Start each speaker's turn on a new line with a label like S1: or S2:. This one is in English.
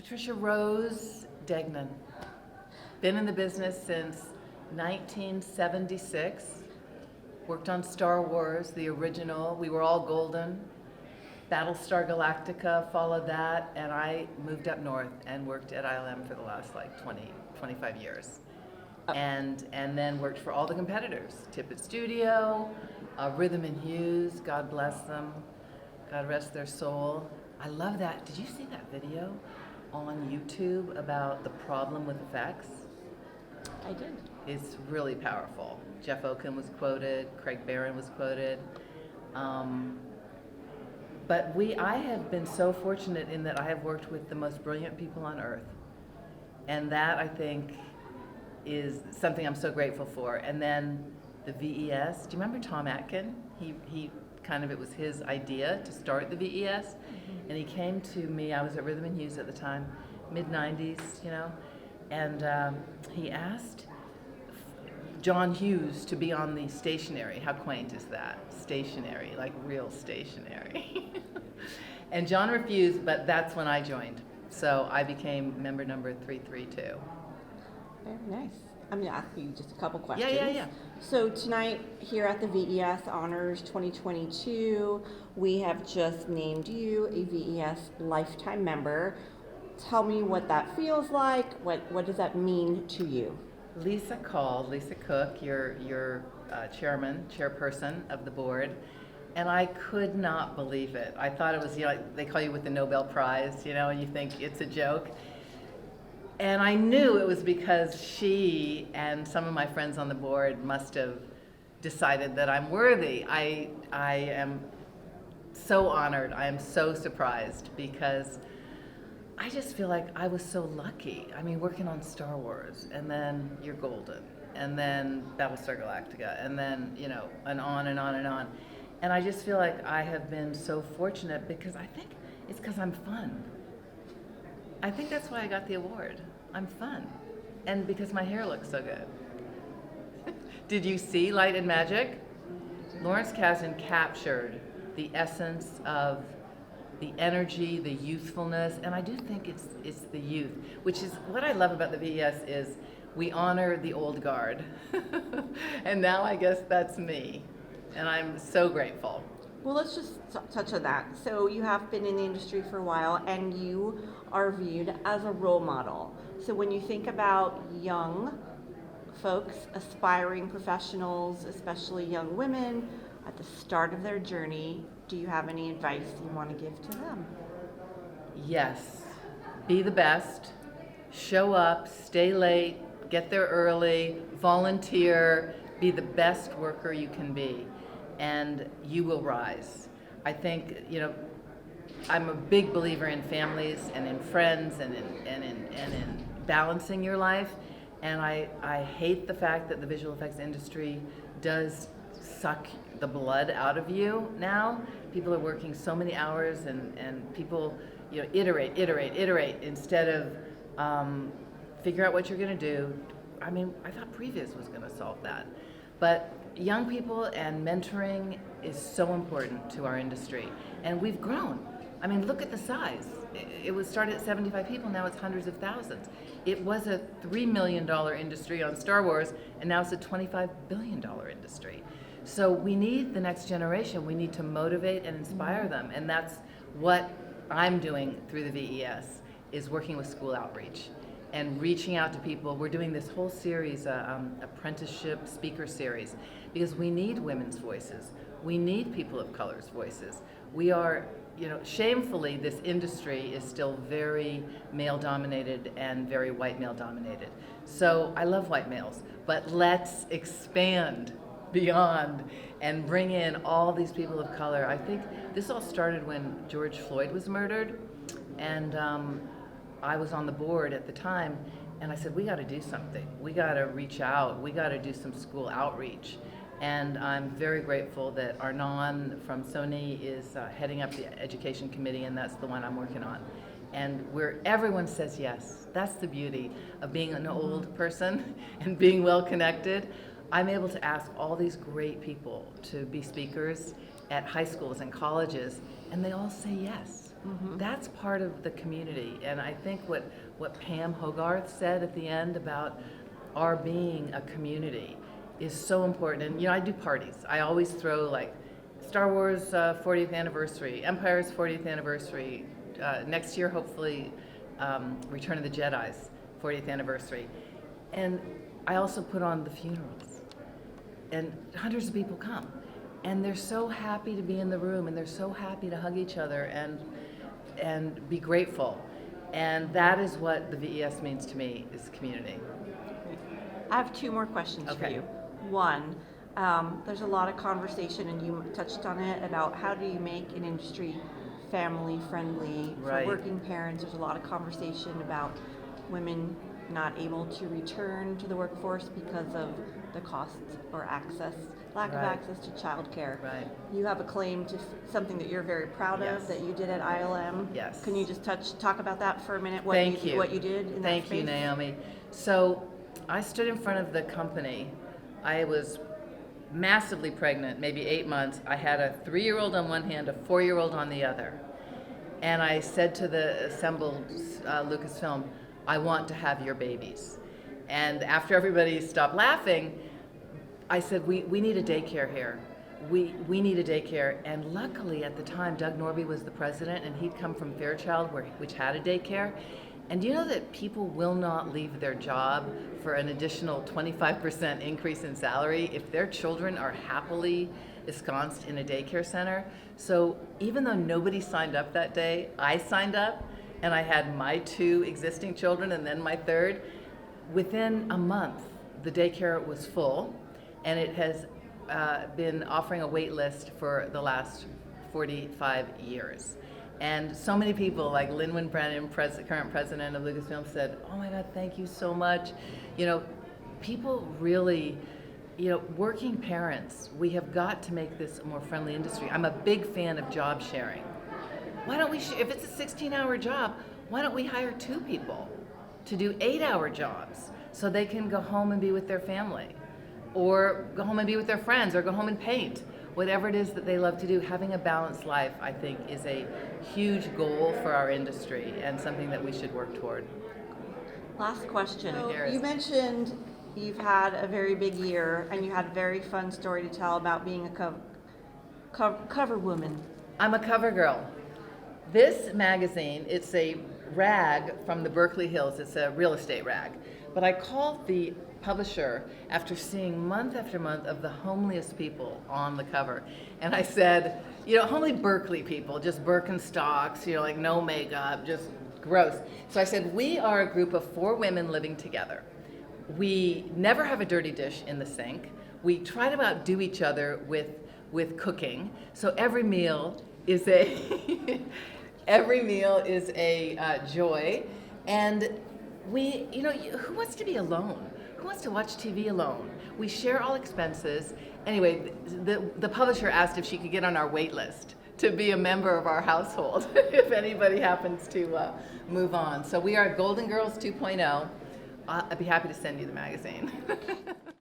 S1: Patricia Rose Duignan. Been in the business since 1976. Worked on Star Wars, the original. We were all golden. Battlestar Galactica followed that, and I moved up north and worked at ILM for the last like 25 years. And then worked for all the competitors. Tippett Studio, Rhythm and Hughes, God bless them. God rest their soul. I love that. Did you see that video on YouTube about the problem with effects?
S2: I did.
S1: It's really powerful. Jeff Oaken was quoted, Craig Barron was quoted. But I have been so fortunate in that I have worked with the most brilliant people on earth. And that, I think, is something I'm so grateful for. And then the VES, do you remember Tom Atkin? He kind of, it was his idea to start the VES. Mm-hmm. And he came to me, I was at Rhythm and Hughes at the time, mid-90s, you know, and he asked John Hughes to be on the stationery. How quaint is that? Stationery, like real stationery. And John refused, but that's when I joined. So I became member number 332.
S2: Very nice. I'm going to ask you just a couple questions.
S1: Yeah.
S2: So tonight here at the VES Honors 2022, we have just named you a VES Lifetime Member. Tell me what that feels like. What does that mean to you?
S1: Lisa Cook, your chairperson of the board, and I could not believe it. I thought it was, you know, like they call you with the Nobel Prize, you know, and you think it's a joke. And I knew it was because she and some of my friends on the board must have decided that I'm worthy. I am so honored. I am so surprised because I just feel like I was so lucky. I mean, working on Star Wars, and then You're Golden, and then Battlestar Galactica, and then, you know, and on and on and on. And I just feel like I have been so fortunate because I think it's because I'm fun. I think that's why I got the award. I'm fun. And because my hair looks so good. Did you see Light and Magic? Lawrence Kasdan captured the essence of the energy, the youthfulness, and I do think it's the youth, which is what I love about the VES is we honor the old guard. And now I guess that's me, and I'm so grateful.
S2: Well, let's just touch on that. So you have been in the industry for a while, and you are viewed as a role model. So when you think about young folks, aspiring professionals, especially young women, at the start of their journey, do you have any advice you want to give to them?
S1: Yes. Be the best. Show up, stay late, get there early, volunteer, be the best worker you can be, and you will rise. I think, you know, I'm a big believer in families and in friends and in balancing your life, and I hate the fact that the visual effects industry does suck the blood out of you now. People are working so many hours and people, you know, iterate instead of figure out what you're going to do. I mean, I thought Previous was going to solve that. But young people and mentoring is so important to our industry. And we've grown. I mean, look at the size. It was started at 75 people, now it's hundreds of thousands. It was a $3 million industry on Star Wars, and now it's a $25 billion industry. So we need the next generation. We need to motivate and inspire them, and that's what I'm doing through the VES, is working with school outreach and reaching out to people. We're doing this whole series, apprenticeship speaker series, because we need women's voices. We need people of color's voices. We are, you know, shamefully, this industry is still very male-dominated and very white male-dominated. So I love white males, but let's expand beyond and bring in all these people of color. I think this all started when George Floyd was murdered, and I was on the board at the time, and I said, we got to do something. We got to reach out. We got to do some school outreach. And I'm very grateful that Arnon from Sony is heading up the education committee, and that's the one I'm working on. And where everyone says yes. That's the beauty of being an old person and being well connected. I'm able to ask all these great people to be speakers at high schools and colleges, and they all say yes. That's part of the community. And I think what Pam Hogarth said at the end about our being a community is so important. And you know, I do parties. I always throw like Star Wars 40th anniversary, Empire's 40th anniversary, next year hopefully Return of the Jedi's 40th anniversary. And I also put on the funerals. And hundreds of people come. And they're so happy to be in the room, and they're so happy to hug each other and be grateful. And that is what the VES means to me, is community.
S2: I have two more questions for
S1: Okay.
S2: you. One, there's a lot of conversation, and you touched on it, about how do you make an industry family friendly for
S1: Right.
S2: working parents. There's a lot of conversation about women not able to return to the workforce because of the cost or lack of
S1: Right.
S2: access to childcare.
S1: Right.
S2: You have a claim to something that you're very proud
S1: Yes.
S2: of that you did at ILM.
S1: Yes.
S2: Can you just talk about that for a minute? What
S1: Thank you.
S2: What you did in that
S1: Thank
S2: space?
S1: you, Naomi. So I stood in front of the company. I was massively pregnant, maybe 8 months. I had a 3-year-old on one hand, a 4-year-old on the other. And I said to the assembled Lucasfilm, I want to have your babies. And after everybody stopped laughing, I said, we need a daycare here. We need a daycare. And luckily at the time, Doug Norby was the president, and he'd come from Fairchild, which had a daycare. And do you know that people will not leave their job for an additional 25% increase in salary if their children are happily ensconced in a daycare center? So even though nobody signed up that day, I signed up, and I had my 2 existing children and then my 3rd. Within a month, the daycare was full, and it has been offering a wait list for the last 45 years. And so many people, like Lynn Brennan, current president of Lucasfilm, said, oh my God, thank you so much. You know, people really, you know, working parents, we have got to make this a more friendly industry. I'm a big fan of job sharing. Why don't we, if it's a 16-hour job, why don't we hire 2 people to do 8-hour jobs so they can go home and be with their family, or go home and be with their friends, or go home and paint? Whatever it is that they love to do, having a balanced life, I think, is a huge goal for our industry and something that we should work toward.
S2: Last question.
S1: So,
S2: You mentioned you've had a very big year, and you had a very fun story to tell about being a cover woman.
S1: I'm a cover girl. This magazine, it's a rag from the Berkeley Hills. It's a real estate rag. But I called the publisher after seeing month after month of the homeliest people on the cover. And I said, you know, homely Berkeley people, just Birkenstocks, you know, like no makeup, just gross. So I said, we are a group of 4 women living together. We never have a dirty dish in the sink. We try to outdo each other with cooking. So every meal is a joy. And we, you know, who wants to be alone? Who wants to watch TV alone? We share all expenses. Anyway, the publisher asked if she could get on our wait list to be a member of our household if anybody happens to move on. So we are Golden Girls 2.0. I'd be happy to send you the magazine.